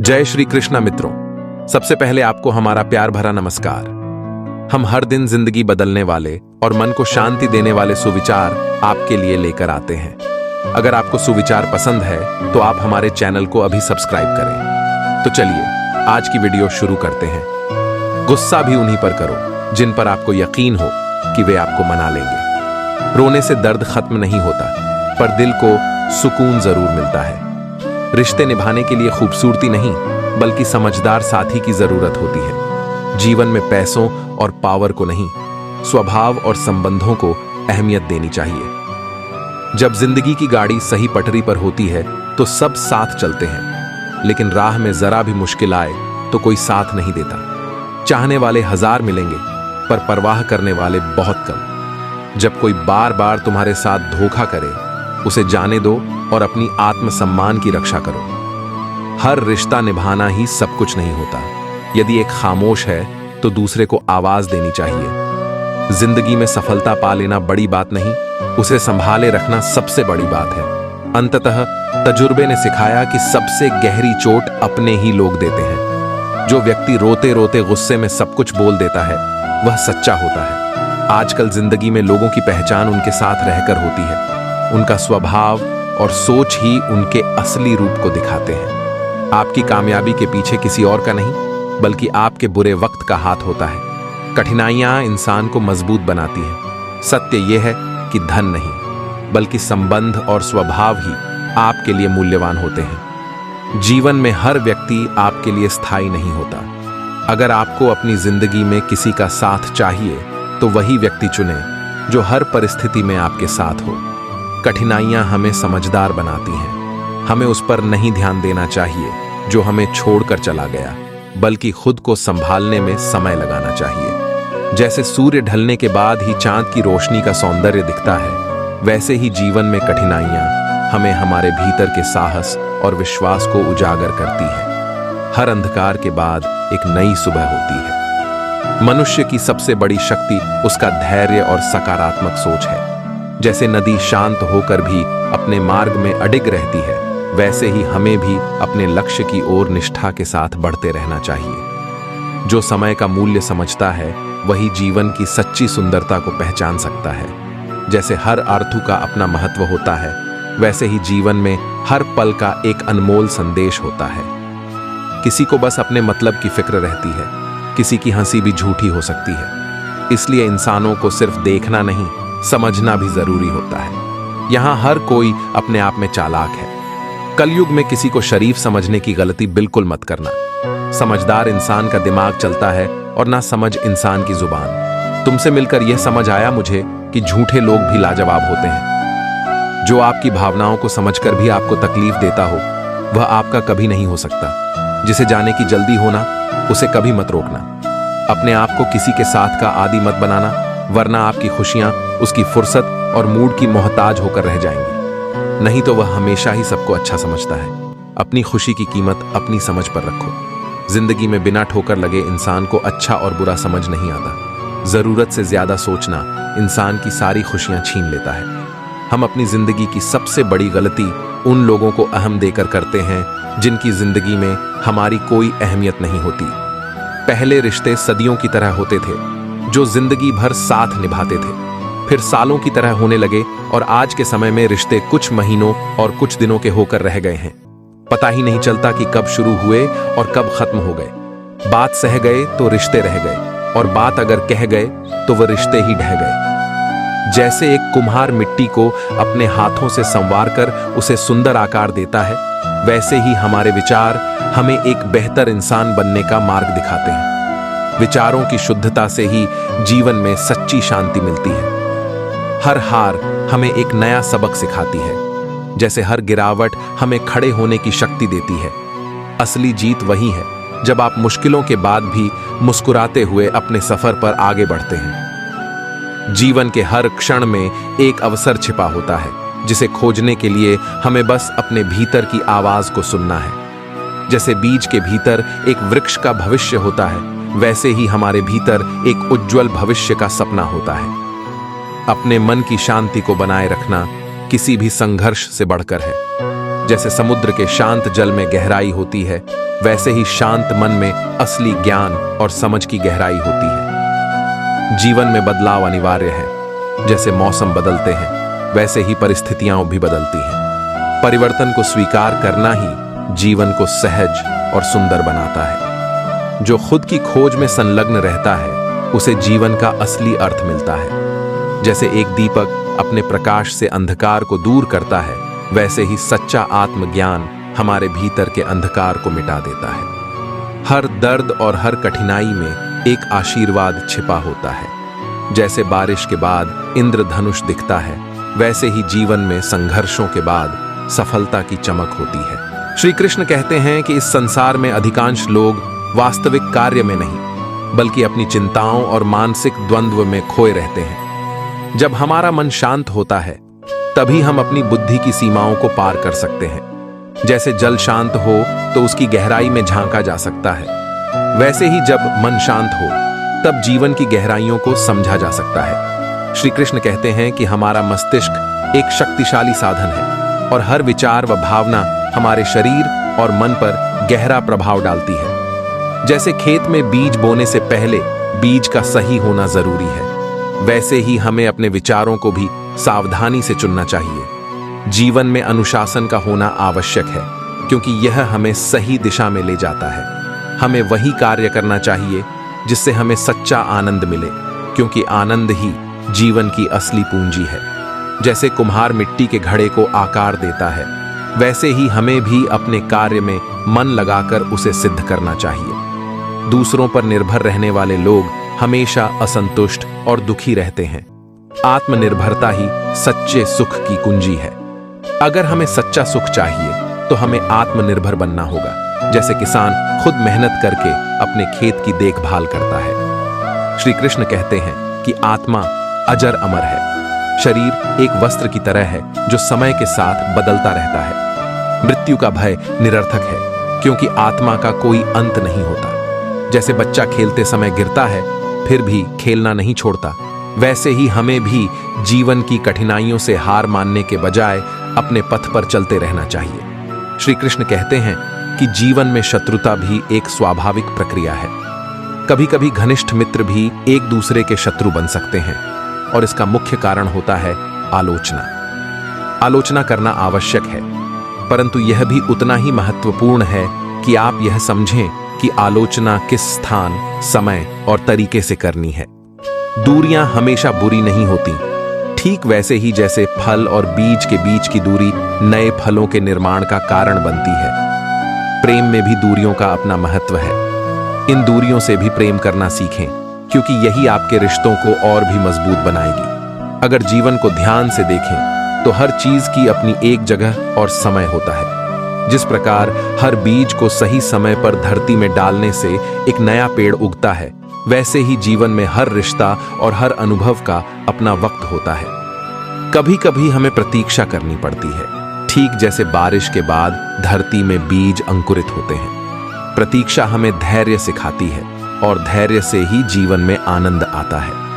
जय श्री कृष्णा मित्रों। सबसे पहले आपको हमारा प्यार भरा नमस्कार। हम हर दिन जिंदगी बदलने वाले और मन को शांति देने वाले सुविचार आपके लिए लेकर आते हैं। अगर आपको सुविचार पसंद है तो आप हमारे चैनल को अभी सब्सक्राइब करें। तो चलिए आज की वीडियो शुरू करते हैं। गुस्सा भी उन्हीं पर करो जिन पर आपको यकीन हो कि वे आपको मना लेंगे। रोने से दर्द खत्म नहीं होता, पर दिल को सुकून जरूर मिलता है। रिश्ते निभाने के लिए खूबसूरती नहीं बल्कि समझदार साथी की जरूरत होती है। जीवन में पैसों और पावर को नहीं, स्वभाव और संबंधों को अहमियत देनी चाहिए। जब जिंदगी की गाड़ी सही पटरी पर होती है तो सब साथ चलते हैं, लेकिन राह में जरा भी मुश्किल आए तो कोई साथ नहीं देता। चाहने वाले 1000 मिलेंगे पर परवाह करने वाले बहुत कम। जब कोई बार बार तुम्हारे साथ धोखा करे, उसे जाने दो और अपनी आत्मसम्मान की रक्षा करो। हर रिश्ता निभाना ही सब कुछ नहीं होता। यदि एक खामोश है तो दूसरे को आवाज देनी चाहिए। जिंदगी में सफलता पा लेना बड़ी बात नहीं, उसे संभाले रखना सबसे बड़ी बात है। अंततः तजुर्बे ने सिखाया कि सबसे गहरी चोट अपने ही लोग देते हैं। जो व्यक्ति रोते रोते गुस्से में सब कुछ बोल देता है वह सच्चा होता है। आजकल जिंदगी में लोगों की पहचान उनके साथ रहकर होती है। उनका स्वभाव और सोच ही उनके असली रूप को दिखाते हैं। आपकी कामयाबी के पीछे किसी और का नहीं बल्कि आपके बुरे वक्त का हाथ होता है। कठिनाइयां इंसान को मजबूत बनाती हैं। सत्य यह है कि धन नहीं बल्कि संबंध और स्वभाव ही आपके लिए मूल्यवान होते हैं। जीवन में हर व्यक्ति आपके लिए स्थायी नहीं होता। अगर आपको अपनी जिंदगी में किसी का साथ चाहिए तो वही व्यक्ति चुने जो हर परिस्थिति में आपके साथ हो। कठिनाइयां हमें समझदार बनाती हैं। हमें उस पर नहीं ध्यान देना चाहिए जो हमें छोड़कर चला गया, बल्कि खुद को संभालने में समय लगाना चाहिए। जैसे सूर्य ढलने के बाद ही चांद की रोशनी का सौंदर्य दिखता है, वैसे ही जीवन में कठिनाइयां हमें हमारे भीतर के साहस और विश्वास को उजागर करती हैं। हर अंधकार के बाद एक नई सुबह होती है। मनुष्य की सबसे बड़ी शक्ति उसका धैर्य और सकारात्मक सोच है। जैसे नदी शांत होकर भी अपने मार्ग में अडिग रहती है, वैसे ही हमें भी अपने लक्ष्य की ओर निष्ठा के साथ बढ़ते रहना चाहिए। जो समय का मूल्य समझता है वही जीवन की सच्ची सुंदरता को पहचान सकता है। जैसे हर आर्थू का अपना महत्व होता है, वैसे ही जीवन में हर पल का एक अनमोल संदेश होता है। किसी को बस अपने मतलब की फिक्र रहती है, किसी की हंसी भी झूठी हो सकती है। इसलिए इंसानों को सिर्फ देखना नहीं, समझना भी जरूरी होता है। यहां हर कोई अपने आप में चालाक है। कलयुग में किसी को शरीफ समझने की गलती बिल्कुल मत करना। समझदार इंसान का दिमाग चलता है और ना समझ इंसान की जुबान। तुमसे मिलकर यह समझ आया मुझे कि झूठे लोग भी लाजवाब होते हैं। जो आपकी भावनाओं को समझकर भी आपको तकलीफ देता हो वह आपका कभी नहीं हो सकता। जिसे जाने की जल्दी होना उसे कभी मत रोकना। अपने आप को किसी के साथ का आदी मत बनाना, वरना आपकी खुशियां उसकी फुर्सत और मूड की मोहताज होकर रह जाएंगी। नहीं तो वह हमेशा ही सबको अच्छा समझता है। अपनी खुशी की कीमत अपनी समझ पर रखो। जिंदगी में बिना ठोकर लगे इंसान को अच्छा और बुरा समझ नहीं आता। जरूरत से ज्यादा सोचना इंसान की सारी खुशियां छीन लेता है। हम अपनी जिंदगी की सबसे बड़ी गलती उन लोगों को अहम देकर करते हैं जिनकी जिंदगी में हमारी कोई अहमियत नहीं होती। पहले रिश्ते सदियों की तरह होते थे, जो जिंदगी भर साथ निभाते थे। फिर सालों की तरह होने लगे और आज के समय में रिश्ते कुछ महीनों और कुछ दिनों के होकर रह गए हैं। पता ही नहीं चलता कि कब शुरू हुए और कब खत्म हो गए। बात सह गए तो रिश्ते रह गए, और बात अगर कह गए तो वह रिश्ते ही ढह गए। जैसे एक कुम्हार मिट्टी को अपने हाथों से संवार कर उसे सुंदर आकार देता है, वैसे ही हमारे विचार हमें एक बेहतर इंसान बनने का मार्ग दिखाते हैं। विचारों की शुद्धता से ही जीवन में सच्ची शांति मिलती है। हर हार हमें एक नया सबक सिखाती है। जैसे हर गिरावट हमें खड़े होने की शक्ति देती है। असली जीत वही है जब आप मुश्किलों के बाद भी मुस्कुराते हुए अपने सफर पर आगे बढ़ते हैं। जीवन के हर क्षण में एक अवसर छिपा होता है, जिसे खोजने के लिए हमें बस अपने भीतर की आवाज को सुनना है। जैसे बीज के भीतर एक वृक्ष का भविष्य होता है, वैसे ही हमारे भीतर एक उज्जवल भविष्य का सपना होता है। अपने मन की शांति को बनाए रखना किसी भी संघर्ष से बढ़कर है। जैसे समुद्र के शांत जल में गहराई होती है, वैसे ही शांत मन में असली ज्ञान और समझ की गहराई होती है। जीवन में बदलाव अनिवार्य है। जैसे मौसम बदलते हैं, वैसे ही परिस्थितियां भी बदलती हैं। परिवर्तन को स्वीकार करना ही जीवन को सहज और सुंदर बनाता है। जो खुद की खोज में संलग्न रहता है, उसे जीवन का असली अर्थ मिलता है। जैसे एक दीपक अपने प्रकाश से अंधकार को दूर करता है, वैसे ही सच्चा आत्मज्ञान हमारे भीतर के अंधकार को मिटा देता है। हर दर्द और हर कठिनाई में एक आशीर्वाद छिपा होता है। जैसे बारिश के बाद इंद्रधनुष दिखता है, वैसे ही जीवन में संघर्षों के बाद सफलता की चमक होती है। श्री कृष्ण कहते हैं कि इस संसार में अधिकांश लोग वास्तविक कार्य में नहीं, बल्कि अपनी चिंताओं और मानसिक द्वंद्व में खोए रहते हैं। जब हमारा मन शांत होता है, तभी हम अपनी बुद्धि की सीमाओं को पार कर सकते हैं। जैसे जल शांत हो तो उसकी गहराई में झांका जा सकता है, वैसे ही जब मन शांत हो तब जीवन की गहराइयों को समझा जा सकता है। श्री कृष्ण कहते हैं कि हमारा मस्तिष्क एक शक्तिशाली साधन है और हर विचार व भावना हमारे शरीर और मन पर गहरा प्रभाव डालती है। जैसे खेत में बीज बोने से पहले बीज का सही होना जरूरी है, वैसे ही हमें अपने विचारों को भी सावधानी से चुनना चाहिए। जीवन में अनुशासन का होना आवश्यक है, क्योंकि यह हमें सही दिशा में ले जाता है। हमें वही कार्य करना चाहिए जिससे हमें सच्चा आनंद मिले, क्योंकि आनंद ही जीवन की असली पूंजी है। जैसे कुम्हार मिट्टी के घड़े को आकार देता है, वैसे ही हमें भी अपने कार्य में मन लगाकर उसे सिद्ध करना चाहिए। दूसरों पर निर्भर रहने वाले लोग हमेशा असंतुष्ट और दुखी रहते हैं। आत्मनिर्भरता ही सच्चे सुख की कुंजी है। अगर हमें सच्चा सुख चाहिए तो हमें आत्मनिर्भर बनना होगा। जैसे किसान खुद मेहनत करके अपने खेत की देखभाल करता है। श्री कृष्ण कहते हैं कि आत्मा अजर अमर है। शरीर एक वस्त्र की तरह है जो समय के साथ बदलता रहता है। मृत्यु का भय निरर्थक है, क्योंकि आत्मा का कोई अंत नहीं होता। जैसे बच्चा खेलते समय गिरता है फिर भी खेलना नहीं छोड़ता, वैसे ही हमें भी जीवन की कठिनाइयों से हार मानने के बजाय अपने पथ पर चलते रहना चाहिए। श्री कृष्ण कहते हैं कि जीवन में शत्रुता भी एक स्वाभाविक प्रक्रिया है। कभी कभी घनिष्ठ मित्र भी एक दूसरे के शत्रु बन सकते हैं, और इसका मुख्य कारण होता है आलोचना। आलोचना करना आवश्यक है, परंतु यह भी उतना ही महत्वपूर्ण है कि आप यह समझें कि आलोचना किस स्थान, समय और तरीके से करनी है। दूरियां हमेशा बुरी नहीं होती, ठीक वैसे ही जैसे फल और बीज के बीच की दूरी नए फलों के निर्माण का कारण बनती है। प्रेम में भी दूरियों का अपना महत्व है। इन दूरियों से भी प्रेम करना सीखें, क्योंकि यही आपके रिश्तों को और भी मजबूत बनाएगी। अगर जीवन को ध्यान से देखें तो हर चीज की अपनी एक जगह और समय होता है। जिस प्रकार हर बीज को सही समय पर धरती में डालने से एक नया पेड़ उगता है, वैसे ही जीवन में हर रिश्ता और हर अनुभव का अपना वक्त होता है। कभी कभी हमें प्रतीक्षा करनी पड़ती है, ठीक जैसे बारिश के बाद धरती में बीज अंकुरित होते हैं। प्रतीक्षा हमें धैर्य सिखाती है, और धैर्य से ही जीवन में आनंद आता है।